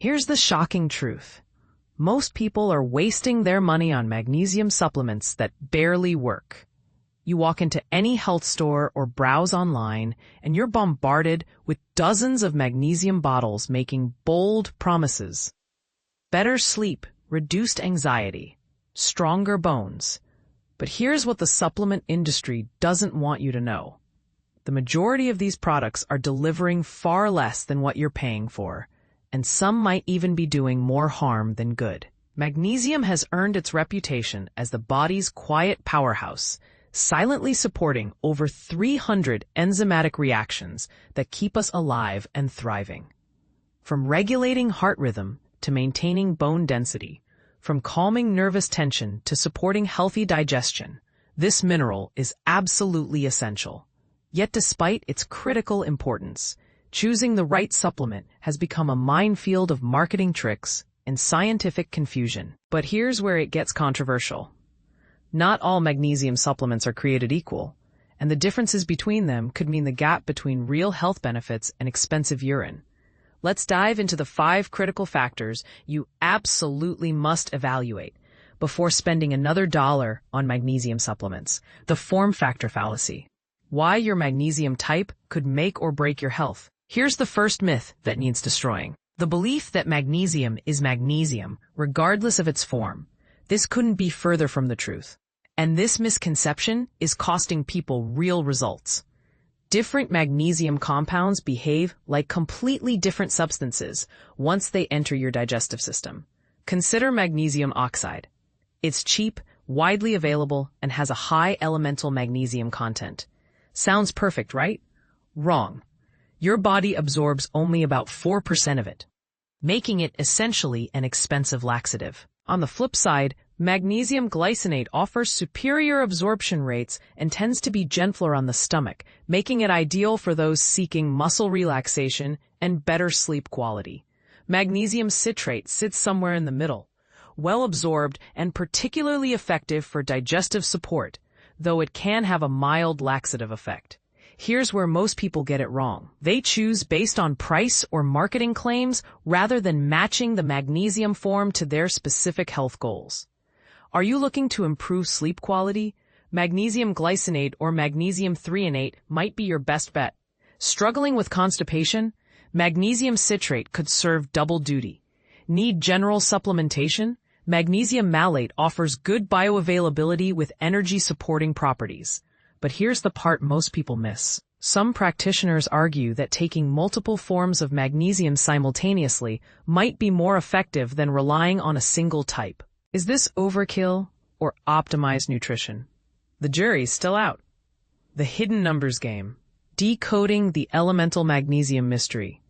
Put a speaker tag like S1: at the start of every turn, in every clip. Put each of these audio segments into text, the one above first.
S1: Here's the shocking truth. Most people are wasting their money on magnesium supplements that barely work. You walk into any health store or browse online, and you're bombarded with dozens of magnesium bottles making bold promises. Better sleep, reduced anxiety, stronger bones. But here's what the supplement industry doesn't want you to know. The majority of these products are delivering far less than what you're paying for, and some might even be doing more harm than good. Magnesium has earned its reputation as the body's quiet powerhouse, silently supporting over 300 enzymatic reactions that keep us alive and thriving. From regulating heart rhythm to maintaining bone density, from calming nervous tension to supporting healthy digestion, this mineral is absolutely essential. Yet despite its critical importance, choosing the right supplement has become a minefield of marketing tricks and scientific confusion. But here's where it gets controversial. Not all magnesium supplements are created equal, and the differences between them could mean the gap between real health benefits and expensive urine. Let's dive into the 5 critical factors you absolutely must evaluate before spending another dollar on magnesium supplements. The form factor fallacy. Why your magnesium type could make or break your health. Here's the first myth that needs destroying. The belief that magnesium is magnesium, regardless of its form. This couldn't be further from the truth. And this misconception is costing people real results. Different magnesium compounds behave like completely different substances once they enter your digestive system. Consider magnesium oxide. It's cheap, widely available, and has a high elemental magnesium content. Sounds perfect, right? Wrong. Your body absorbs only about 4% of it, making it essentially an expensive laxative. On the flip side, magnesium glycinate offers superior absorption rates and tends to be gentler on the stomach, making it ideal for those seeking muscle relaxation and better sleep quality. Magnesium citrate sits somewhere in the middle, well absorbed and particularly effective for digestive support, though it can have a mild laxative effect. Here's where most people get it wrong. They choose based on price or marketing claims rather than matching the magnesium form to their specific health goals. Are you looking to improve sleep quality? Magnesium glycinate or magnesium threonate might be your best bet. Struggling with constipation? Magnesium citrate could serve double duty. Need general supplementation? Magnesium malate offers good bioavailability with energy-supporting properties. But here's the part most people miss. Some practitioners argue that taking multiple forms of magnesium simultaneously might be more effective than relying on a single type. Is this overkill or optimized nutrition? The jury's still out. The hidden numbers game. Decoding the elemental magnesium mystery.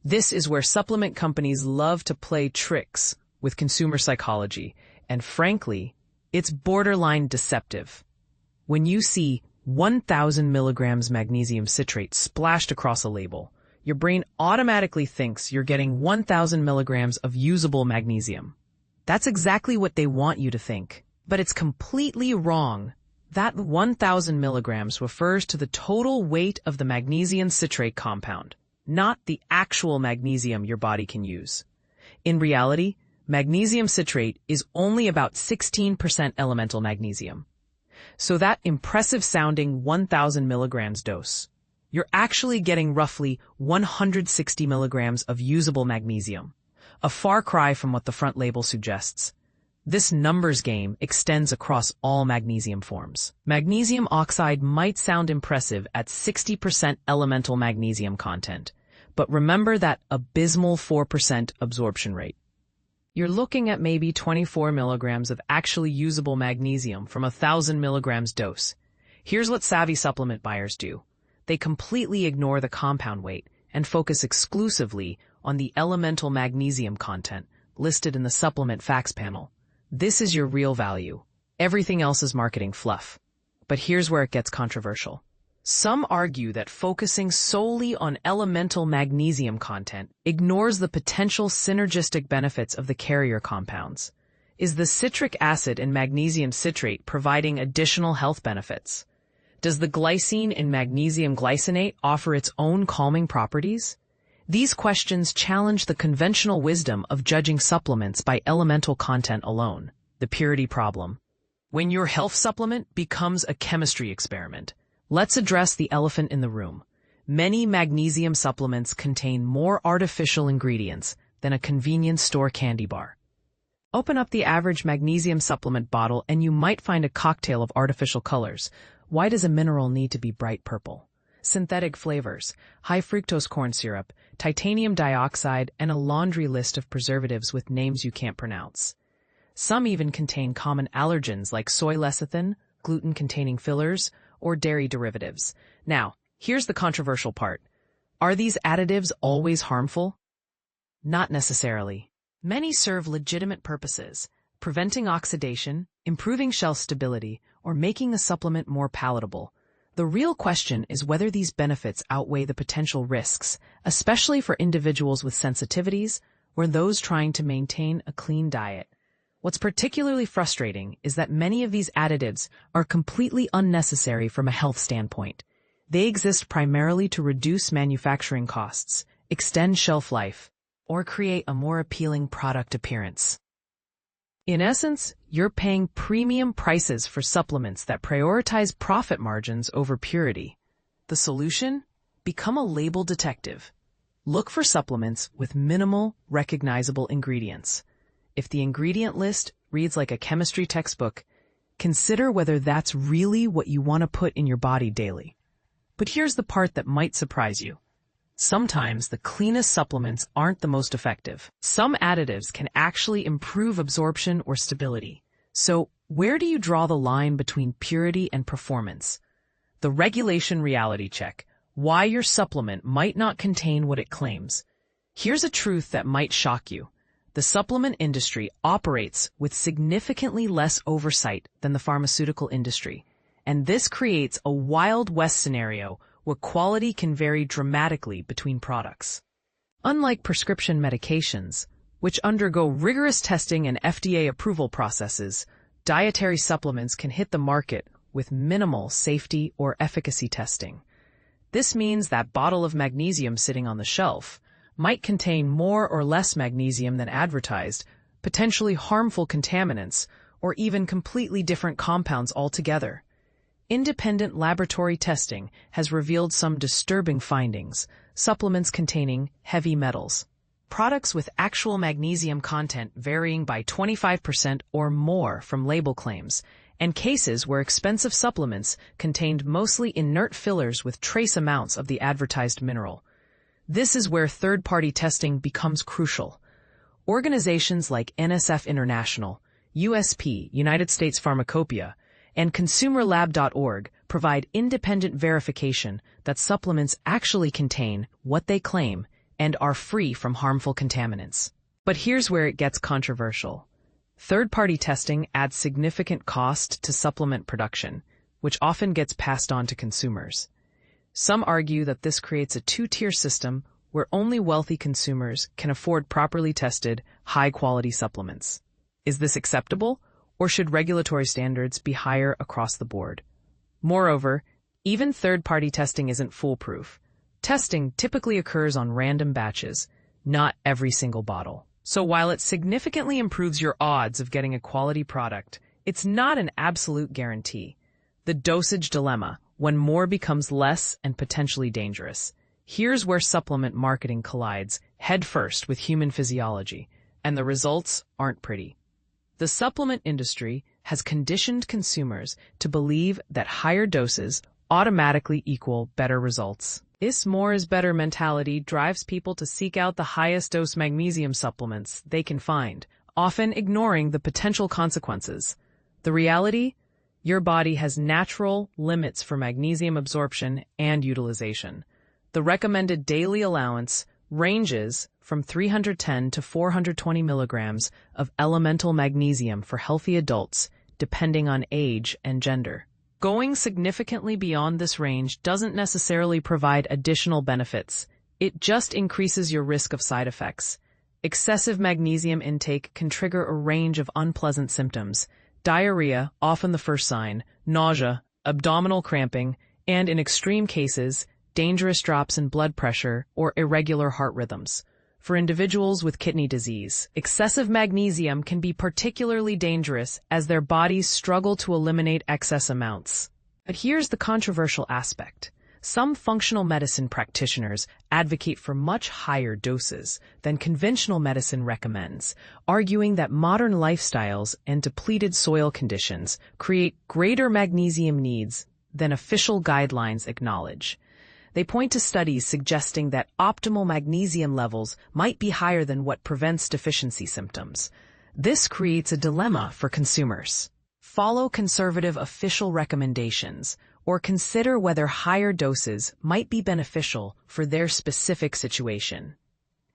S1: This is where supplement companies love to play tricks with consumer psychology, and frankly, it's borderline deceptive. When you see 1,000 milligrams magnesium citrate splashed across a label, your brain automatically thinks you're getting 1,000 milligrams of usable magnesium. That's exactly what they want you to think. But it's completely wrong. That 1,000 milligrams refers to the total weight of the magnesium citrate compound, not the actual magnesium your body can use. In reality, magnesium citrate is only about 16% elemental magnesium. So that impressive-sounding 1,000 milligrams dose, you're actually getting roughly 160 milligrams of usable magnesium, a far cry from what the front label suggests. This numbers game extends across all magnesium forms. Magnesium oxide might sound impressive at 60% elemental magnesium content, but remember that abysmal 4% absorption rate. You're looking at maybe 24 milligrams of actually usable magnesium from a 1,000 milligrams dose. Here's what savvy supplement buyers do. They completely ignore the compound weight and focus exclusively on the elemental magnesium content listed in the supplement facts panel. This is your real value. Everything else is marketing fluff. But here's where it gets controversial. Some argue that focusing solely on elemental magnesium content ignores the potential synergistic benefits of the carrier compounds. Is the citric acid in magnesium citrate providing additional health benefits? Does the glycine in magnesium glycinate offer its own calming properties? These questions challenge the conventional wisdom of judging supplements by elemental content alone, the purity problem. When your health supplement becomes a chemistry experiment, let's address the elephant in the room. Many magnesium supplements contain more artificial ingredients than a convenience store candy bar. Open up the average magnesium supplement bottle and you might find a cocktail of artificial colors. Why does a mineral need to be bright purple? Synthetic flavors, high fructose corn syrup, titanium dioxide, and a laundry list of preservatives with names you can't pronounce. Some even contain common allergens like soy lecithin, gluten-containing fillers, or dairy derivatives. Now, here's the controversial part. Are these additives always harmful? Not necessarily. Many serve legitimate purposes, preventing oxidation, improving shelf stability, or making a supplement more palatable. The real question is whether these benefits outweigh the potential risks, especially for individuals with sensitivities or those trying to maintain a clean diet. What's particularly frustrating is that many of these additives are completely unnecessary from a health standpoint. They exist primarily to reduce manufacturing costs, extend shelf life, or create a more appealing product appearance. In essence, you're paying premium prices for supplements that prioritize profit margins over purity. The solution? Become a label detective. Look for supplements with minimal, recognizable ingredients. If the ingredient list reads like a chemistry textbook, consider whether that's really what you want to put in your body daily. But here's the part that might surprise you. Sometimes the cleanest supplements aren't the most effective. Some additives can actually improve absorption or stability. So, where do you draw the line between purity and performance? The regulation reality check. Why your supplement might not contain what it claims. Here's a truth that might shock you. The supplement industry operates with significantly less oversight than the pharmaceutical industry, and this creates a Wild West scenario where quality can vary dramatically between products. Unlike prescription medications, which undergo rigorous testing and FDA approval processes, dietary supplements can hit the market with minimal safety or efficacy testing. This means that bottle of magnesium sitting on the shelf might contain more or less magnesium than advertised, potentially harmful contaminants, or even completely different compounds altogether. Independent laboratory testing has revealed some disturbing findings, supplements containing heavy metals, products with actual magnesium content varying by 25% or more from label claims, and cases where expensive supplements contained mostly inert fillers with trace amounts of the advertised mineral. This is where third-party testing becomes crucial. Organizations like NSF International, USP, United States Pharmacopoeia, and ConsumerLab.org provide independent verification that supplements actually contain what they claim and are free from harmful contaminants. But here's where it gets controversial. Third-party testing adds significant cost to supplement production, which often gets passed on to consumers. Some argue that this creates a two-tier system where only wealthy consumers can afford properly tested, high-quality supplements. Is this acceptable? Or should regulatory standards be higher across the board? Moreover, even third-party testing isn't foolproof. Testing typically occurs on random batches, not every single bottle. So while it significantly improves your odds of getting a quality product, it's not an absolute guarantee. The dosage dilemma, when more becomes less and potentially dangerous. Here's where supplement marketing collides headfirst with human physiology, and the results aren't pretty. The supplement industry has conditioned consumers to believe that higher doses automatically equal better results. This more is better mentality drives people to seek out the highest dose magnesium supplements they can find, often ignoring the potential consequences. The reality? Your body has natural limits for magnesium absorption and utilization. The recommended daily allowance ranges from 310 to 420 milligrams of elemental magnesium for healthy adults, depending on age and gender. Going significantly beyond this range doesn't necessarily provide additional benefits. It just increases your risk of side effects. Excessive magnesium intake can trigger a range of unpleasant symptoms: diarrhea, often the first sign, nausea, abdominal cramping, and in extreme cases, dangerous drops in blood pressure or irregular heart rhythms. For individuals with kidney disease, excessive magnesium can be particularly dangerous as their bodies struggle to eliminate excess amounts. But here's the controversial aspect. Some functional medicine practitioners advocate for much higher doses than conventional medicine recommends, arguing that modern lifestyles and depleted soil conditions create greater magnesium needs than official guidelines acknowledge. They point to studies suggesting that optimal magnesium levels might be higher than what prevents deficiency symptoms. This creates a dilemma for consumers. Follow conservative official recommendations, or consider whether higher doses might be beneficial for their specific situation.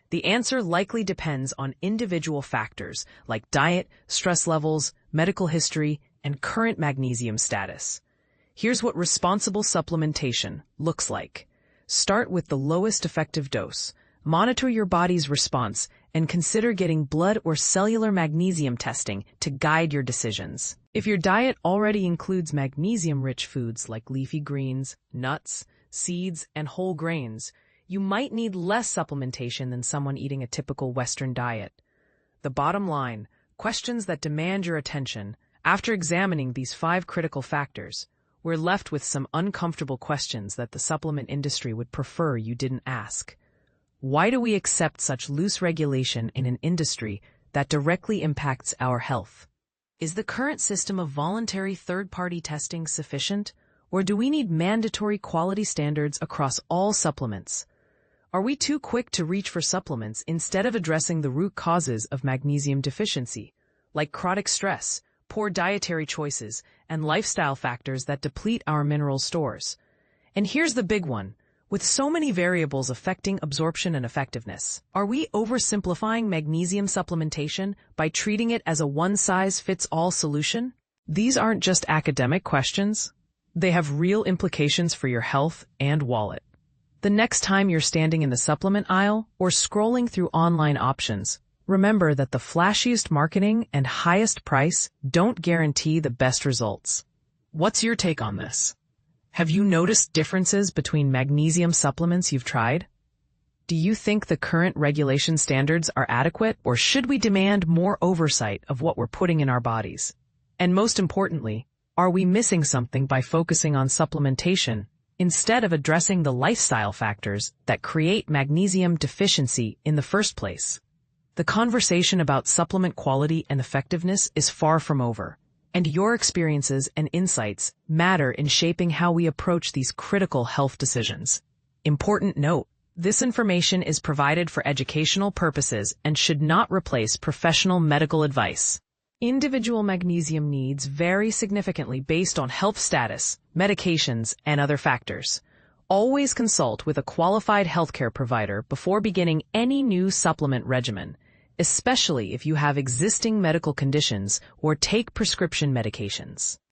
S1: The answer likely depends on individual factors like diet, stress levels, medical history, and current magnesium status. Here's what responsible supplementation looks like. Start with the lowest effective dose. Monitor your body's response and consider getting blood or cellular magnesium testing to guide your decisions. If your diet already includes magnesium-rich foods like leafy greens, nuts, seeds, and whole grains, you might need less supplementation than someone eating a typical Western diet. The bottom line, questions that demand your attention. After examining these 5 critical factors, we're left with some uncomfortable questions that the supplement industry would prefer you didn't ask. Why do we accept such loose regulation in an industry that directly impacts our health? Is the current system of voluntary third-party testing sufficient, or do we need mandatory quality standards across all supplements? Are we too quick to reach for supplements instead of addressing the root causes of magnesium deficiency, like chronic stress, poor dietary choices, and lifestyle factors that deplete our mineral stores? And here's the big one. With so many variables affecting absorption and effectiveness, are we oversimplifying magnesium supplementation by treating it as a one-size-fits-all solution? These aren't just academic questions. They have real implications for your health and wallet. The next time you're standing in the supplement aisle or scrolling through online options, remember that the flashiest marketing and highest price don't guarantee the best results. What's your take on this? Have you noticed differences between magnesium supplements you've tried? Do you think the current regulation standards are adequate, or should we demand more oversight of what we're putting in our bodies? And most importantly, are we missing something by focusing on supplementation instead of addressing the lifestyle factors that create magnesium deficiency in the first place? The conversation about supplement quality and effectiveness is far from over, and your experiences and insights matter in shaping how we approach these critical health decisions. Important note, this information is provided for educational purposes and should not replace professional medical advice. Individual magnesium needs vary significantly based on health status, medications, and other factors. Always consult with a qualified healthcare provider before beginning any new supplement regimen, especially if you have existing medical conditions or take prescription medications.